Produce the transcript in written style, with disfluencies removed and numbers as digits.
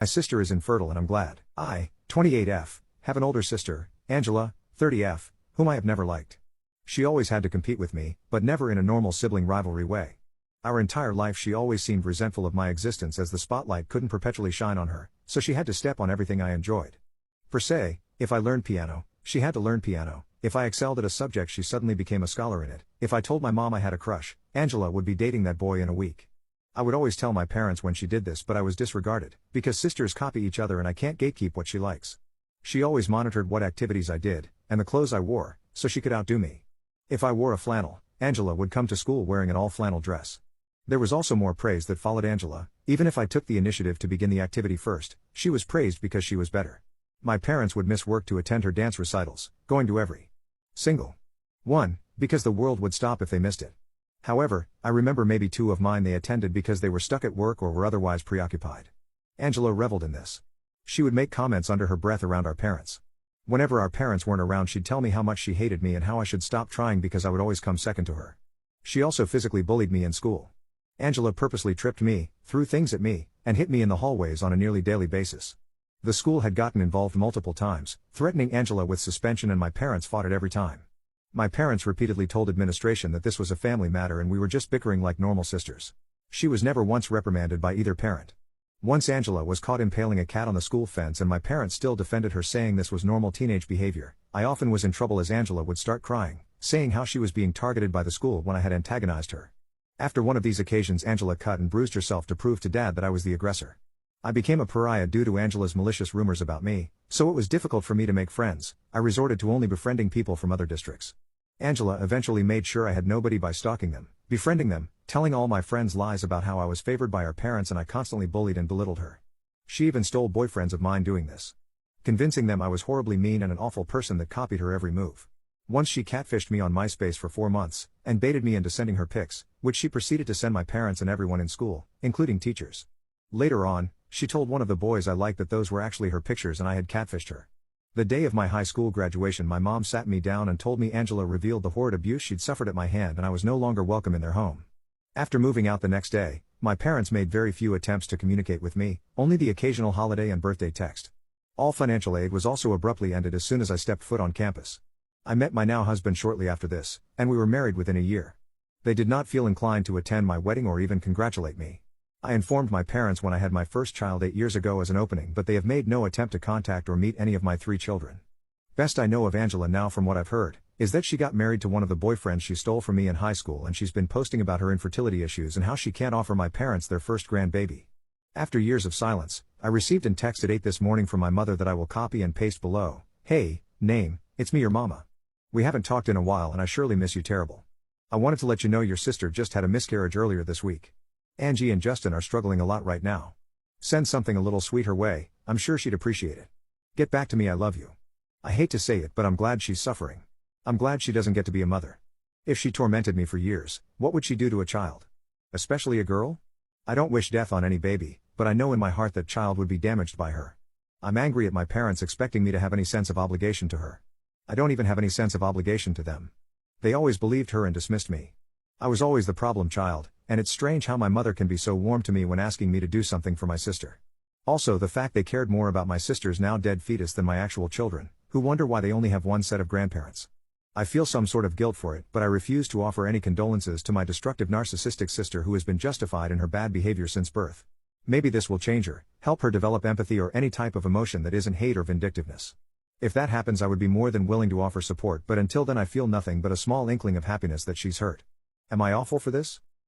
My sister is infertile and I'm glad. I, 28F, have an older sister, Angela, 30F, whom I have never liked. She always had to compete with me, but never in a normal sibling rivalry way. Our entire life she always seemed resentful of my existence as the spotlight couldn't perpetually shine on her, so she had to step on everything I enjoyed. Per se, if I learned piano, she had to learn piano. If I excelled at a subject she suddenly became a scholar in it. If I told my mom I had a crush, Angela would be dating that boy in a week. I would always tell my parents when she did this, but I was disregarded, because sisters copy each other and I can't gatekeep what she likes. She always monitored what activities I did, and the clothes I wore, so she could outdo me. If I wore a flannel, Angela would come to school wearing an all-flannel dress. There was also more praise that followed Angela. Even if I took the initiative to begin the activity first, she was praised because she was better. My parents would miss work to attend her dance recitals, going to every single one, because the world would stop if they missed it. However, I remember maybe 2 of mine they attended because they were stuck at work or were otherwise preoccupied. Angela reveled in this. She would make comments under her breath around our parents. Whenever our parents weren't around she'd tell me how much she hated me and how I should stop trying because I would always come second to her. She also physically bullied me in school. Angela purposely tripped me, threw things at me, and hit me in the hallways on a nearly daily basis. The school had gotten involved multiple times, threatening Angela with suspension, and my parents fought it every time. My parents repeatedly told administration that this was a family matter and we were just bickering like normal sisters. She was never once reprimanded by either parent. Once Angela was caught impaling a cat on the school fence and my parents still defended her, saying this was normal teenage behavior. I often was in trouble as Angela would start crying, saying how she was being targeted by the school when I had antagonized her. After one of these occasions Angela cut and bruised herself to prove to Dad that I was the aggressor. I became a pariah due to Angela's malicious rumors about me, so it was difficult for me to make friends. I resorted to only befriending people from other districts. Angela eventually made sure I had nobody by stalking them, befriending them, telling all my friends lies about how I was favored by our parents, and I constantly bullied and belittled her. She even stole boyfriends of mine doing this, convincing them I was horribly mean and an awful person that copied her every move. Once she catfished me on MySpace for 4 months, and baited me into sending her pics, which she proceeded to send my parents and everyone in school, including teachers. Later on, she told one of the boys I liked that those were actually her pictures and I had catfished her. The day of my high school graduation my mom sat me down and told me Angela revealed the horrid abuse she'd suffered at my hand and I was no longer welcome in their home. After moving out the next day, my parents made very few attempts to communicate with me, only the occasional holiday and birthday text. All financial aid was also abruptly ended as soon as I stepped foot on campus. I met my now husband shortly after this, and we were married within a year. They did not feel inclined to attend my wedding or even congratulate me. I informed my parents when I had my first child 8 years ago as an opening, but they have made no attempt to contact or meet any of my 3 children. Best I know of Angela now from what I've heard, is that she got married to one of the boyfriends she stole from me in high school, and she's been posting about her infertility issues and how she can't offer my parents their first grandbaby. After years of silence, I received a text at 8 this morning from my mother that I will copy and paste below. Hey, name, it's me, your mama. We haven't talked in a while and I surely miss you terrible. I wanted to let you know your sister just had a miscarriage earlier this week. Angie and Justin are struggling a lot right now. Send something a little sweet her way, I'm sure she'd appreciate it. Get back to me, I love you. I hate to say it, but I'm glad she's suffering. I'm glad she doesn't get to be a mother. If she tormented me for years, what would she do to a child? Especially a girl? I don't wish death on any baby, but I know in my heart that child would be damaged by her. I'm angry at my parents expecting me to have any sense of obligation to her. I don't even have any sense of obligation to them. They always believed her and dismissed me. I was always the problem child, and it's strange how my mother can be so warm to me when asking me to do something for my sister. Also, the fact they cared more about my sister's now dead fetus than my actual children, who wonder why they only have one set of grandparents. I feel some sort of guilt for it, but I refuse to offer any condolences to my destructive narcissistic sister who has been justified in her bad behavior since birth. Maybe this will change her, help her develop empathy or any type of emotion that isn't hate or vindictiveness. If that happens, I would be more than willing to offer support, but until then I feel nothing but a small inkling of happiness that she's hurt. Am I awful for this?